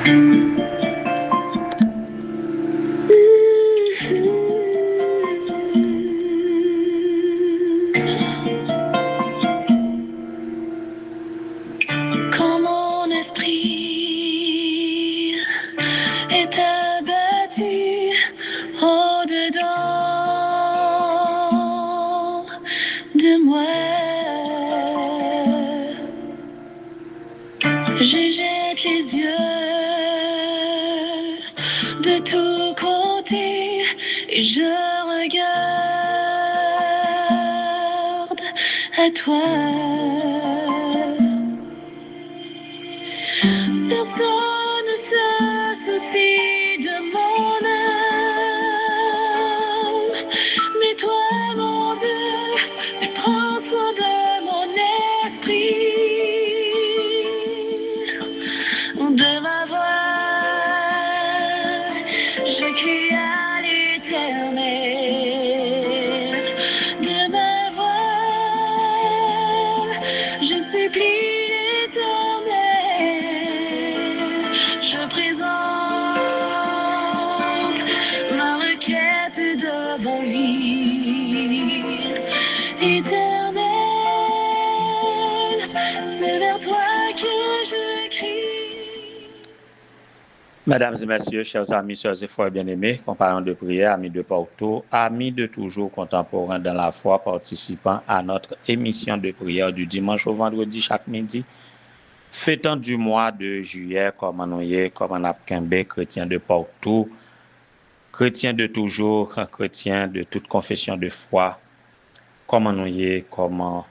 Quand mon esprit est abattu au-dedans de moi, je jette les yeux de tous côtés et je regarde à toi. Personne ne se soucie de mon âme, mais toi, mon Dieu, tu prends soin de mon esprit, de ma voix, je crie à l'Éternel, de ma voix, je supplie l'Éternel, je présente ma requête devant lui. Éternel, c'est vers toi que je crie. Mesdames et messieurs, chers amis, chers et frères bien-aimés, compagnons de prière, amis de partout, amis de toujours, contemporains dans la foi, participants à notre émission de prière du dimanche au vendredi chaque midi, fêtant du mois de juillet, comme on est, comme on a chrétiens de partout, chrétiens de toujours, chrétiens de toute confession de foi, comme on est, comment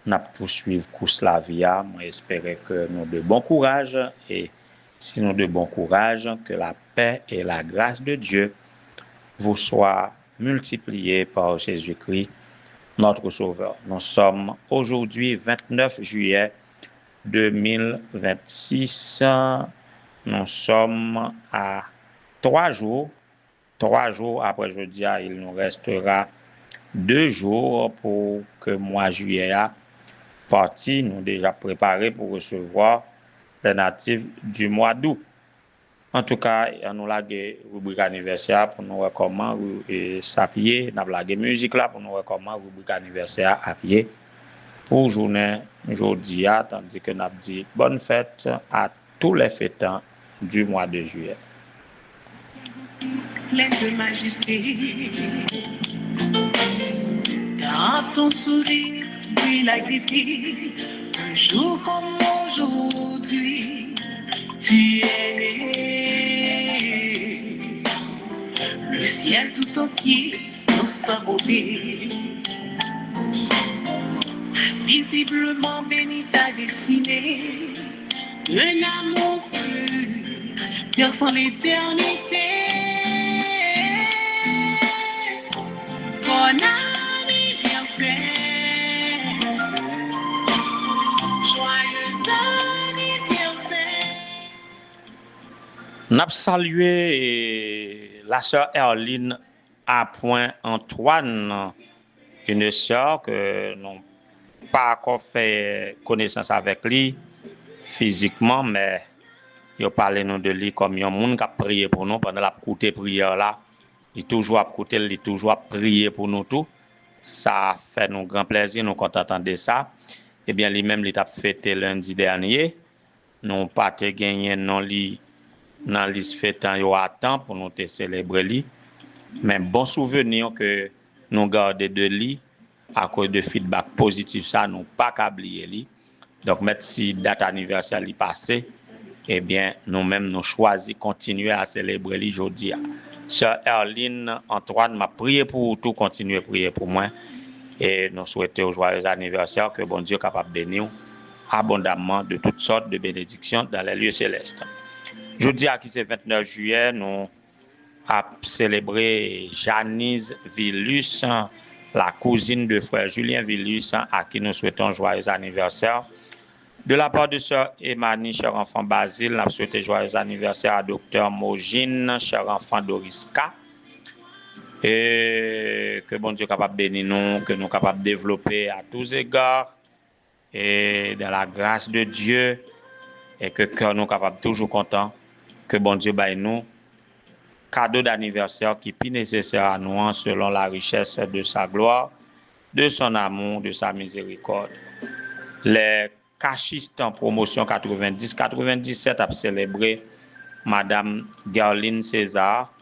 on a poursuivre course la vie, moi j'espère que nous de bon courage et sinon de bon courage, que la paix et la grâce de Dieu vous soient multipliées par Jésus-Christ, notre Sauveur. Nous sommes aujourd'hui 29 juillet 2026. Nous sommes à 3 jours. 3 jours après jeudi, il nous restera 2 jours pour que mois juillet a parti. Nous déjà préparés pour recevoir les natifs du mois d'août. En tout cas, nous avons la rubrique anniversaire pour nous voir comment s'appuyer. Nous avons la musique là pour nous voir comment rubrique anniversaire appuyer pour journée aujourd'hui, tandis que nous avons dit bonne fête à tous les fêtants du mois de juillet. Pleine de majesté, dans ton sourire, puis la gaieté, un jour comme aujourd'hui, tu es né. Le ciel tout entier dans sa beauté, visiblement béni ta destinée, un amour pur, perçant l'éternité. Bon anniversaire, joyeux anniversaire. Nous avons salué la sœur Erline à Point Antoine, une sœur que nous n'avons pas encore fait connaissance avec lui physiquement, mais il parle nous de lui comme un monde qui a prié pour nous pendant la courte prière là. Il toujours à côté, il toujours à prier pour nous tous. Ça fait nous grand plaisir, nous content de ça. Eh bien, lui-même, il a fêté lundi dernier. Nous pas gagné non li dans liste fêtant yo à temps pour nous te célébrer lui. Mais bon souvenir que nous garder de lui à cause de feedback positif ça nous pas oublier lui. Donc même si date anniversaire li passé, eh bien nous-mêmes nous choisi continuer à célébrer lui aujourd'hui. Sœur Erline Antoine m'a prié pour tout, continuer à prier pour moi et nous souhaitons un joyeux anniversaire, que bon Dieu capable de bénir abondamment de toutes sortes de bénédictions dans les lieux célestes. Jeudi à qui c'est 29 juillet, nous avons célébré Janice Villus, la cousine de frère Julien Villus, à qui nous souhaitons un joyeux anniversaire. De la part de sœur Emani, cher enfant Basile, nous avons souhaité joyeux anniversaire à docteur Mogine, cher enfant Doriska. Et que bon Dieu capable de bénir nous, que nous capables de développer à tous égards, et dans la grâce de Dieu, et que cœur nous capable toujours content que bon Dieu baille nous cadeau d'anniversaire qui est plus nécessaire à nous selon la richesse de sa gloire, de son amour, de sa miséricorde. Les cachistes en promotion 90-97 a célébré Madame Gerline César,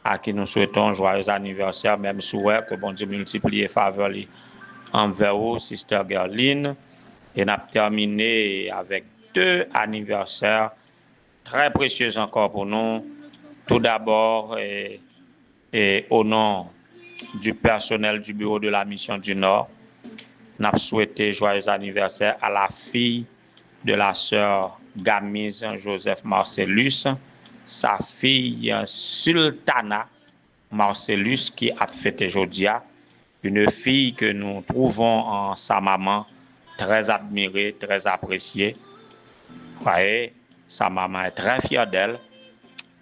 à qui nous souhaitons joyeux anniversaire, même souhait que bon Dieu multiplie et faveur envers vous, Sister Gerline. Et nous avons terminé avec 2 anniversaires très précieux encore pour nous. Tout d'abord, et au nom du personnel du bureau de la mission du Nord, nous avons souhaité joyeux anniversaire à la fille de la sœur Gamise Joseph Marcellus, sa fille Sultana Marcellus qui a fêté aujourd'hui, une fille que nous trouvons en sa maman très admirée, très appréciée. Vous voyez, sa maman est très fière d'elle.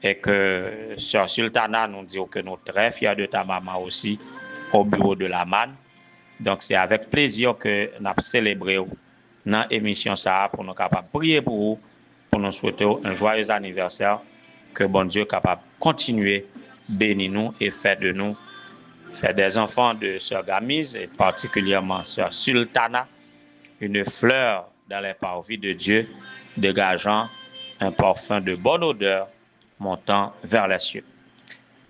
Et que Sœur Sultana nous dit que nous sommes très fiers de ta maman aussi au bureau de la MAN. Donc c'est avec plaisir que nous avons célébré dans l'émission ça pour nous capables de prier pour vous, pour nous souhaiter un joyeux anniversaire, que bon Dieu est capable de continuer, bénir nous et faire de nous, faire des enfants de Sœur Gamise et particulièrement Sœur Sultana, une fleur dans les parvis de Dieu, dégageant un parfum de bonne odeur montant vers les cieux.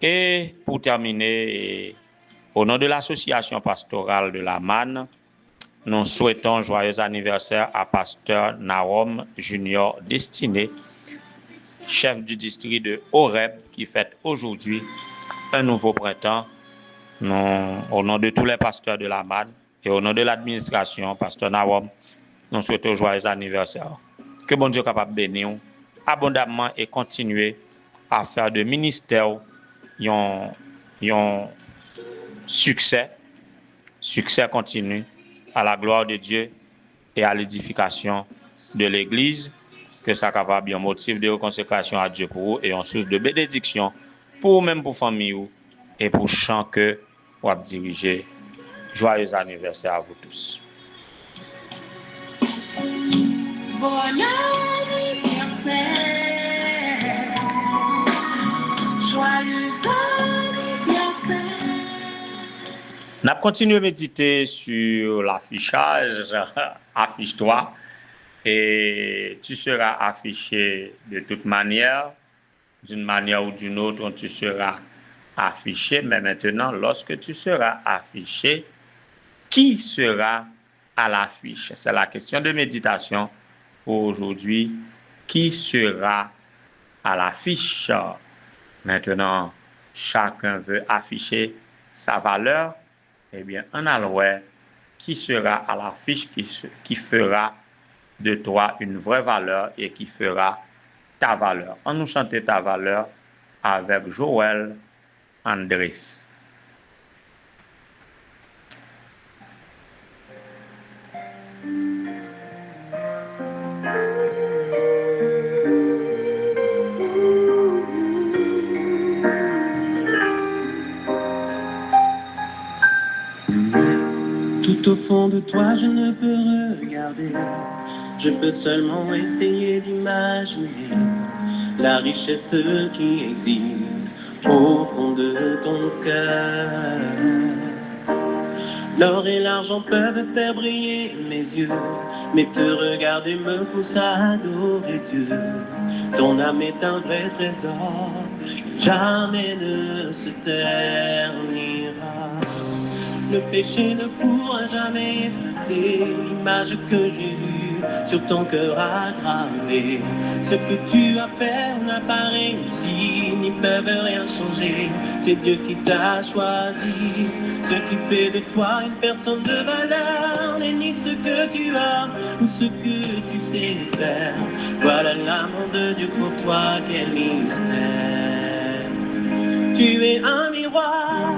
Et pour terminer, au nom de l'association pastorale de la Manne, nous souhaitons joyeux anniversaire à Pasteur Narom Junior Destiné, chef du district de Horeb, qui fête aujourd'hui un nouveau printemps. Au nom de tous les pasteurs de la Manne et au nom de l'administration, Pasteur Narom, nous souhaitons joyeux anniversaire. Que bon Dieu soit capable de bénir abondamment et continuer à faire de ministère un succès continu à la gloire de Dieu et à l'édification de l'Église, que ça capable un motif de consécration à Dieu pour vous et en source de bénédiction pour même pour famille et pour chant que vous avez dirigé. Joyeux anniversaire à vous tous. Bon anniversaire, joyeux anniversaire. On a continué à méditer sur l'affichage, affiche-toi, et tu seras affiché de toute manière, d'une manière ou d'une autre, tu seras affiché, mais maintenant, lorsque tu seras affiché, qui sera à l'affiche? C'est la question de méditation pour aujourd'hui. Qui sera à l'affiche? Maintenant, chacun veut afficher sa valeur. Eh bien, on a le voir qui sera à l'affiche, qui fera de toi une vraie valeur et qui fera ta valeur. On nous chante ta valeur avec Joël Andrés. Tout au fond de toi, je ne peux regarder. Je peux seulement essayer d'imaginer la richesse qui existe au fond de ton cœur. L'or et l'argent peuvent faire briller mes yeux, mais te regarder me pousse à adorer Dieu. Ton âme est un vrai trésor qui jamais ne se ternira. Le péché ne pourra jamais effacer l'image que Jésus sur ton cœur a gravée. Ce que tu as fait n'a pas réussi, n'y peuvent rien changer. C'est Dieu qui t'a choisi. Ce qui fait de toi une personne de valeur n'est ni ce que tu as ou ce que tu sais faire. Voilà l'amour de Dieu pour toi, quel mystère. Tu es un miroir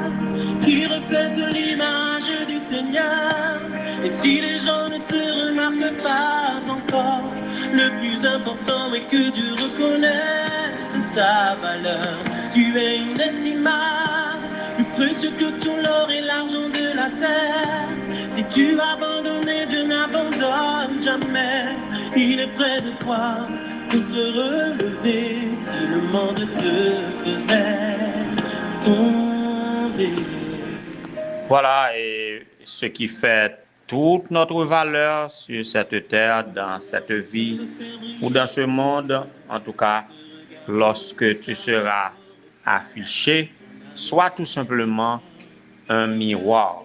qui reflète l'image du Seigneur. Et si les gens ne te remarquent pas encore, le plus important est que Dieu reconnaisse ta valeur. Tu es inestimable, plus précieux que tout l'or et l'argent de la terre. Si tu as abandonné, Dieu n'abandonne jamais. Il est près de toi pour te relever. si le monde te faisait tomber. Voilà, et ce qui fait toute notre valeur sur cette terre, dans cette vie ou dans ce monde, en tout cas, lorsque tu seras affiché, soit tout simplement un miroir,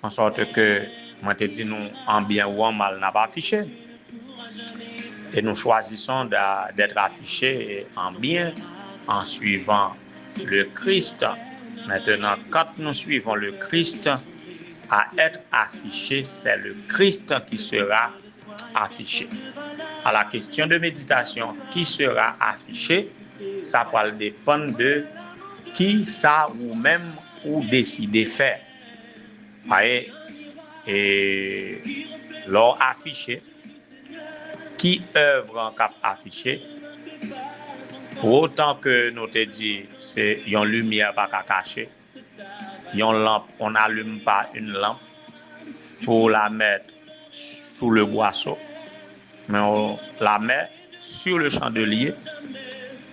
en sorte que, moi te dis, nous, en bien ou en mal, n'a pas affiché. Et nous choisissons d'être affichés en bien, en suivant le Christ. Maintenant, quand nous suivons le Christ, à être affiché, c'est le Christ qui sera affiché. À la question de méditation, qui sera affiché, ça va dépendre de qui ça ou même ou décider faire. Voyez, et l'or affiché, qui œuvre en cap affiché, pour autant que nous te dit, c'est une lumière pas qu'à cacher, une lampe, on n'allume pas une lampe pour la mettre sous le boisseau, mais on la met sur le chandelier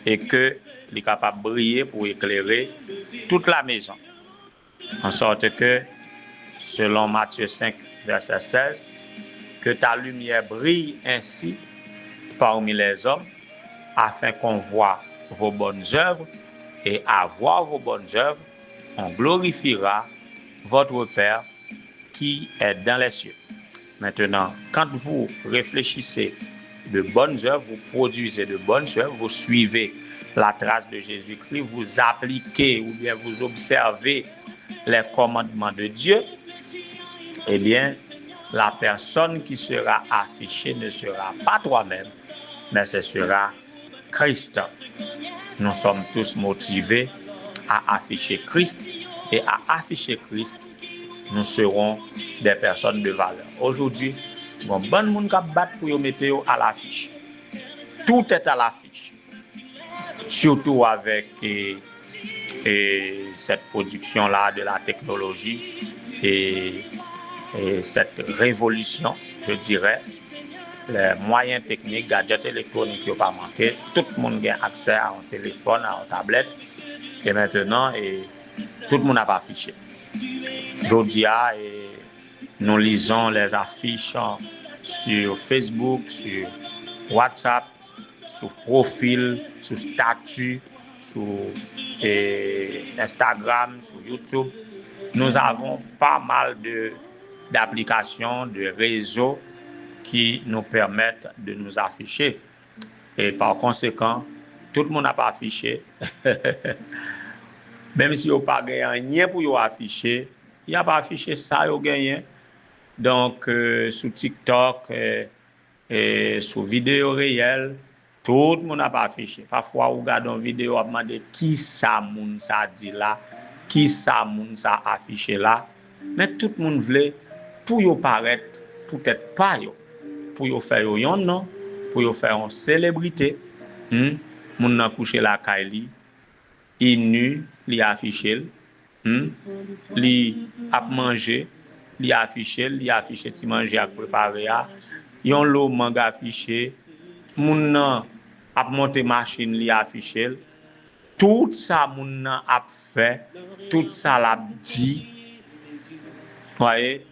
et que il est capable de briller pour éclairer toute la maison. En sorte que, selon Matthieu 5, verset 16, que ta lumière brille ainsi parmi les hommes, afin qu'on voit vos bonnes œuvres, et à voir vos bonnes œuvres, on glorifiera votre Père qui est dans les cieux. Maintenant, quand vous réfléchissez de bonnes œuvres, vous produisez de bonnes œuvres, vous suivez la trace de Jésus-Christ, vous appliquez ou bien vous observez les commandements de Dieu, eh bien, la personne qui sera affichée ne sera pas toi-même, mais ce sera Christ. Nous sommes tous motivés à afficher Christ, et à afficher Christ, nous serons des personnes de valeur. Aujourd'hui, bon monde qui bat pour mettre à l'affiche. Tout est à l'affiche. Surtout avec cette production-là de la technologie et cette révolution, je dirais, les moyens techniques, gadgets électroniques qui n'ont pas manqué, tout le monde a accès à un téléphone, à une tablette, et maintenant, tout le monde n'a pas affiché. Aujourd'hui, nous lisons les affiches sur Facebook, sur WhatsApp, sur profil, sur statut, sur Instagram, sur YouTube. Nous avons pas mal d'applications, de réseaux qui nous permettent de nous afficher. Et par conséquent, tout le monde n'a pas affiché. Même si vous n'avez pas gagné rien pour vous afficher, il n'y a pas affiché ça, vous gagné. Donc, sur TikTok, sur vidéo réelle, tout le monde n'a pas affiché. Parfois, vous regardez une vidéo, vous demandez qui ça moun ça dit là, qui ça moun ça affiché là. Mais tout le monde voulait, pour vous paraître, peut-être pas yo, pour vous faire un nom, pour vous faire une célébrité. Moun nan couché la kaili, il nu, li affiché, li ap manger, li affiché ti manger ak préparé a. Yon lo manga affiché, moun nan ap monter machine li affiché. Tout ça moun nan ap fait, tout ça l'a dit. Voyez,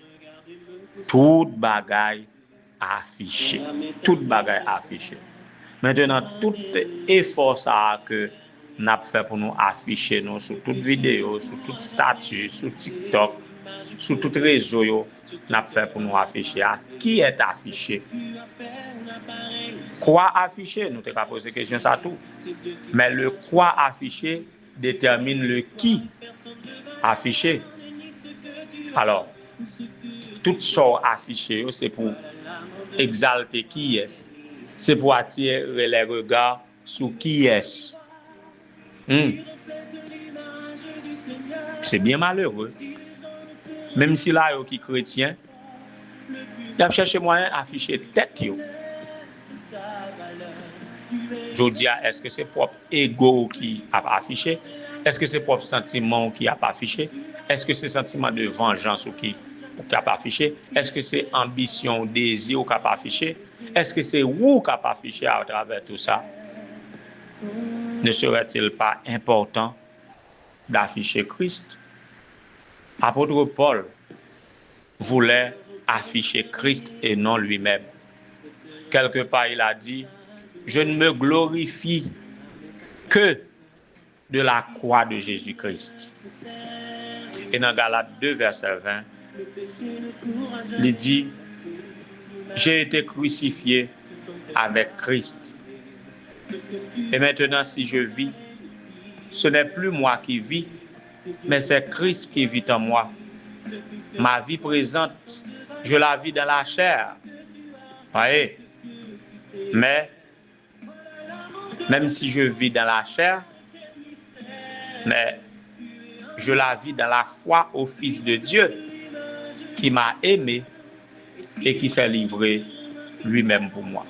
tout bagay affiché, tout bagay affiché. Maintenant, tout effort ça que nous avons fait pour nous afficher nous sur toute vidéo, sur tout statut, sur TikTok, sur tout réseau, nous avons fait pour nous afficher. Qui est affiché? Quoi afficher? Nous avons posé la question ça tout. Mais le quoi affiché détermine le qui affiché. Alors, tout ça affiché, c'est pour exalter qui est. C'est pour attirer les regards sur qui est. C'est bien malheureux. Même si là, qui chrétien, il a cherché moyen d'afficher tête. Je dis, est-ce que c'est propre ego qui a affiché? Est-ce que c'est propre sentiment qui a affiché? Est-ce que c'est sentiment de vengeance qui a affiché? Est-ce que c'est ambition, désir qui a affiché? Est-ce que c'est vous qui a affiché à travers tout ça? ne serait-il pas important d'afficher Christ? Apôtre Paul voulait afficher Christ et non lui-même. Quelque part, il a dit, je ne me glorifie que de la croix de Jésus-Christ. Et dans Galates 2, verset 20, il dit, j'ai été crucifié avec Christ. Et maintenant, si je vis, ce n'est plus moi qui vis, mais c'est Christ qui vit en moi. Ma vie présente, je la vis dans la chair. Voyez? Mais, même si je vis dans la chair, mais je la vis dans la foi au Fils de Dieu qui m'a aimé et qui s'est livré lui-même pour moi.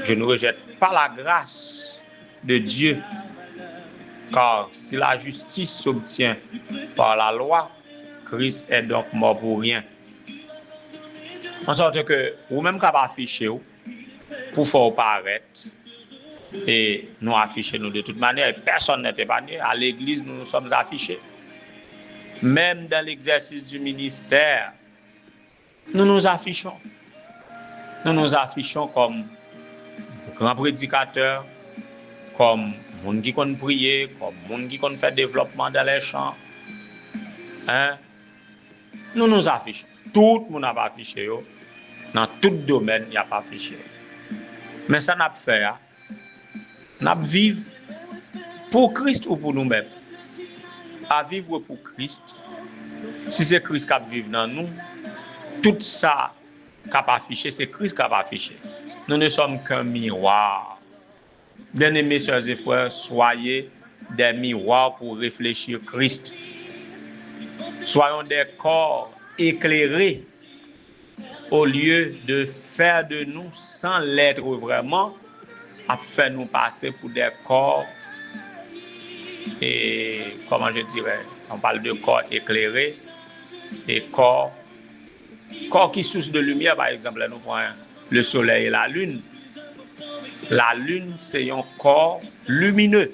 Je ne rejette pas la grâce de Dieu, car si la justice s'obtient par la loi, Christ est donc mort pour rien. En sorte que, ou même qu'à afficher, pour faire paraître, et nous afficher nous de toute manière, personne n'est épargné. À l'église, nous nous sommes affichés. Même dans l'exercice du ministère, nous nous affichons. Nous nous affichons comme grands prédicateurs, comme monde qui connaît prier, comme monde qui connaît faire développement dans les champs. Hein? Nous nous affichons. Tout le monde n'a pas affiché. Dans tout domaine, il n'y a pas affiché. Mais ça n'a pas fait. N'a pas vivre pour Christ ou pour nous-mêmes. À vivre pour Christ. Si c'est Christ qui vit dans nous, tout ça qui a affiché, c'est Christ qui a affiché. Nous ne sommes qu'un miroir. Bien-aimés sœurs et frères, soyez des miroirs pour réfléchir Christ. Soyons des corps éclairés au lieu de faire de nous, sans l'être vraiment, à faire nous passer pour des corps, et comment je dirais, on parle de corps éclairés, et corps qui source de lumière, par exemple, nous prenons le soleil et la lune. La lune, c'est un corps lumineux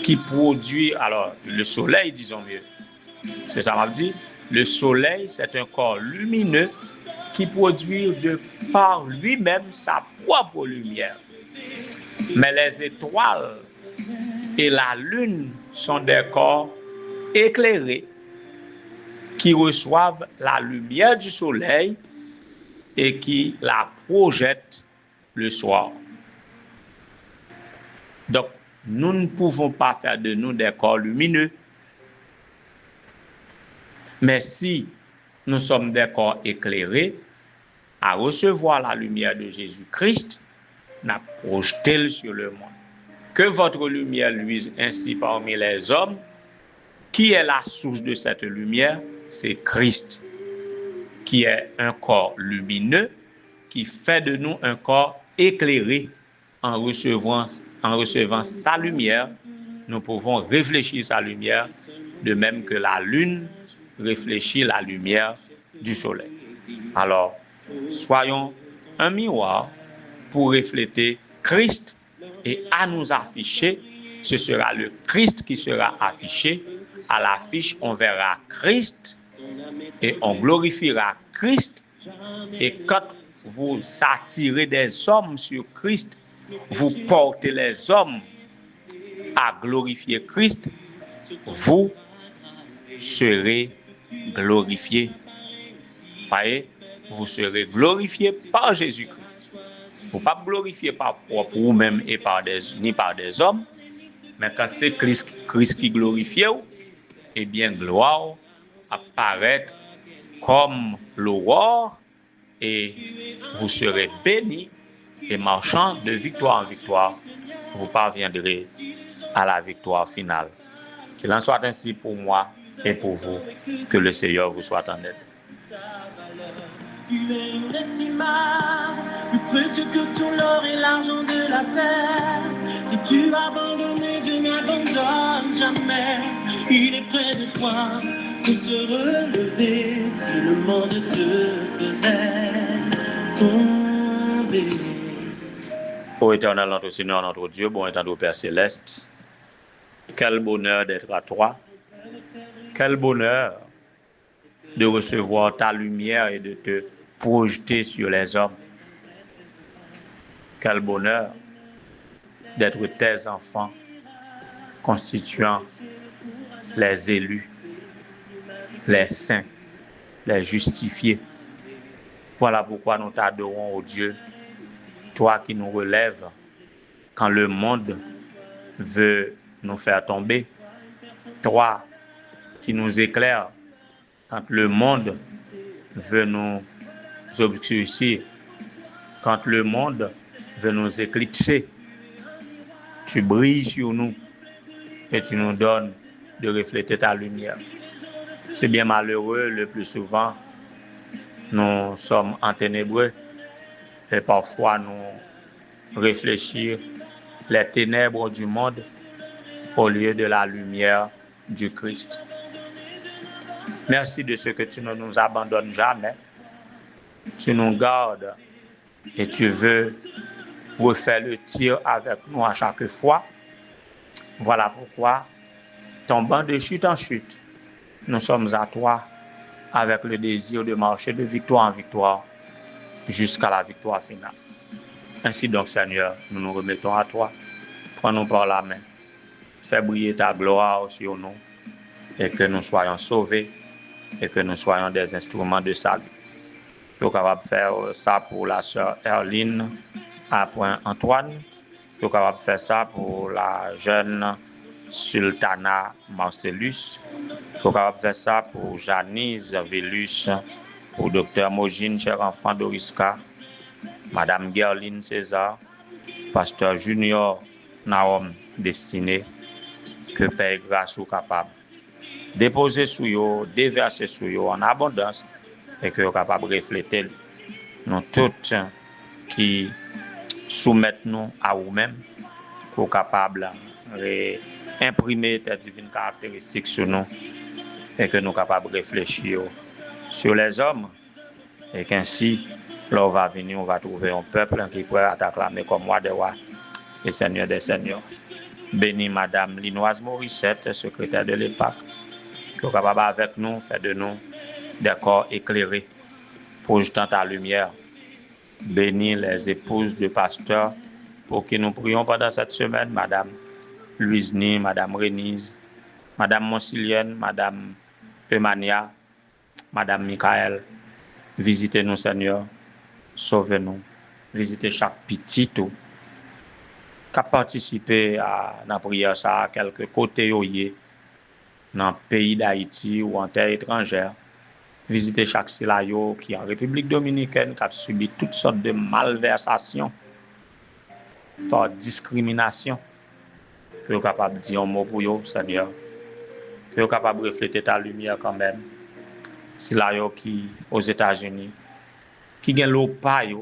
qui produit, alors le soleil, disons mieux, c'est ça m'a dit, le soleil, c'est un corps lumineux qui produit de par lui-même sa propre lumière. Mais les étoiles et la lune sont des corps éclairés qui reçoivent la lumière du soleil et qui la projettent le soir. Donc, nous ne pouvons pas faire de nous des corps lumineux. Mais si nous sommes des corps éclairés à recevoir la lumière de Jésus-Christ, nous projetons sur le monde. Que votre lumière luise ainsi parmi les hommes. Qui est la source de cette lumière? C'est Christ, qui est un corps lumineux, qui fait de nous un corps éclairé. En recevant sa lumière, nous pouvons réfléchir sa lumière, de même que la lune réfléchit la lumière du soleil. Alors, soyons un miroir pour refléter Christ et à nous afficher, ce sera le Christ qui sera affiché. À l'affiche, on verra Christ et on glorifiera Christ. Et quand vous attirez des hommes sur Christ, vous portez les hommes à glorifier Christ, vous serez glorifiés. Voyez, vous serez glorifiés par Jésus-Christ. Vous ne pouvez pas glorifier par vous-même et ni par des hommes, mais quand c'est Christ qui glorifie, eh bien, gloire apparaît comme l'aurore et vous serez bénis et marchant de victoire en victoire, vous parviendrez à la victoire finale. Qu'il en soit ainsi pour moi et pour vous, que le Seigneur vous soit en aide. Tu es inestimable, plus précieux que tout l'or et l'argent de la terre. Si tu as abandonné, Dieu n'abandonne jamais. Il est près de toi pour te relever. Si le monde te faisait tomber. Ô éternel, notre Seigneur, notre Dieu, bon étant au Père Céleste, quel bonheur d'être à toi. Quel bonheur de recevoir ta lumière et de te projeter sur les hommes. Quel bonheur d'être tes enfants, constituant les élus, les saints, les justifiés. Voilà pourquoi nous t'adorons, ô Dieu, toi qui nous relèves quand le monde veut nous faire tomber, toi qui nous éclaires quand le monde veut nous obscurcir, quand le monde veut nous éclipser. Tu brilles sur nous et tu nous donnes de refléter ta lumière. C'est bien malheureux, le plus souvent, nous sommes enténébrés et parfois nous réfléchissons les ténèbres du monde au lieu de la lumière du Christ. Merci de ce que tu ne nous abandonnes jamais. Tu nous gardes et tu veux refaire le tir avec nous à chaque fois. Voilà pourquoi, tombant de chute en chute, nous sommes à toi avec le désir de marcher de victoire en victoire jusqu'à la victoire finale. Ainsi donc, Seigneur, nous nous remettons à toi. Prends-nous par la main. Fais briller ta gloire sur nous et que nous soyons sauvés et que nous soyons des instruments de salut. Tu es capable de faire ça pour la sœur Erline à Point-Antoine. Tu es capable de faire ça pour la jeune Sultana Marcellus. Tu es capable de faire ça pour Janice Vélus, pour Dr Mogine, cher enfant Doriska, Madame Gerline César, Pasteur Junior Naom Destiné, que Père grâce ou capable. Déposer sur eux, déverser sur eux en abondance et que vous capable de refléter nous toutes qui soumettent nous à vous-même, pour capable d'imprimer tes divines caractéristiques sur nous et que nous capables de réfléchir sur les hommes et qu'ainsi, là on va venir, on va trouver un peuple qui pourrait t'acclamer comme roi des rois et Seigneur des seigneurs. Bénis Madame Linoise Morissette, secrétaire de l'EPAC, qui est capable avec nous, faire de nous des corps éclairés, projetant ta lumière. Bénis les épouses de pasteurs pour qui nous prions pendant cette semaine, Madame Louise Ni, Madame Renise, Madame Monsilienne, Madame Eumania, Madame Michael. Visitez-nous, Seigneur, sauvez-nous, visitez chaque petit tout qui a participé à la prière ça à quelque côté dans le pays d'Haïti ou en terre étrangère. Visitez chaque silayo qui est en République dominicaine, qui a subi toutes sortes de malversations par discrimination. Que vous êtes capable de dire un mot pour vous, Seigneur. Que vous êtes capable de refléter ta lumière quand même. Silayo qui aux États-Unis, qui gagne l'eau paille,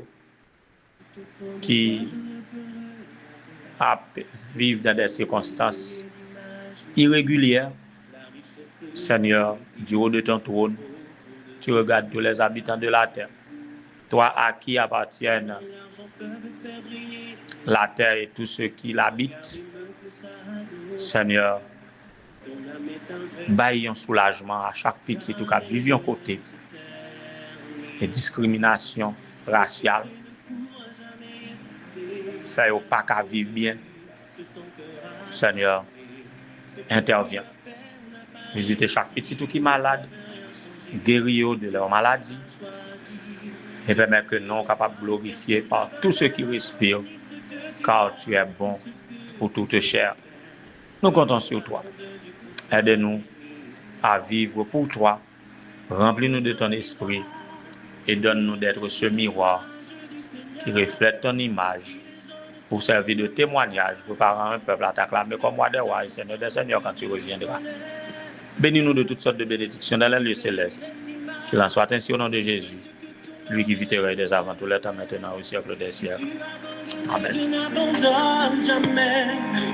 qui vivent dans des circonstances irrégulières. Seigneur, du haut de ton trône, tu regardes tous les habitants de la terre. Toi à qui appartiennent la terre et tous ceux qui l'habitent. Seigneur, baille un soulagement à chaque petit tout cas vivre en côté. Et discrimination raciale. Fait au pas qu'à vivre bien. Seigneur, intervient. Visitez chaque petit tout qui est malade. Guéris de leur maladie et permet que nous soyons capables de glorifier par tous ceux qui respirent, car tu es bon pour toute chair. Nous comptons sur toi. Aide-nous à vivre pour toi. Remplis-nous de ton esprit et donne-nous d'être ce miroir qui reflète ton image pour servir de témoignage, préparant un peuple à t'acclamer comme roi des rois et Seigneur des seigneurs quand tu reviendras. Bénis-nous de toutes sortes de bénédictions dans les lieux célestes. Qu'il en soit ainsi au nom de Jésus, lui qui vit et règne dès avant tout le temps, maintenant au siècle des siècles. Amen. Tu n'abandonnes jamais,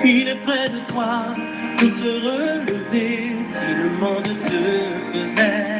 il est près de toi pour te relever si le monde te faisait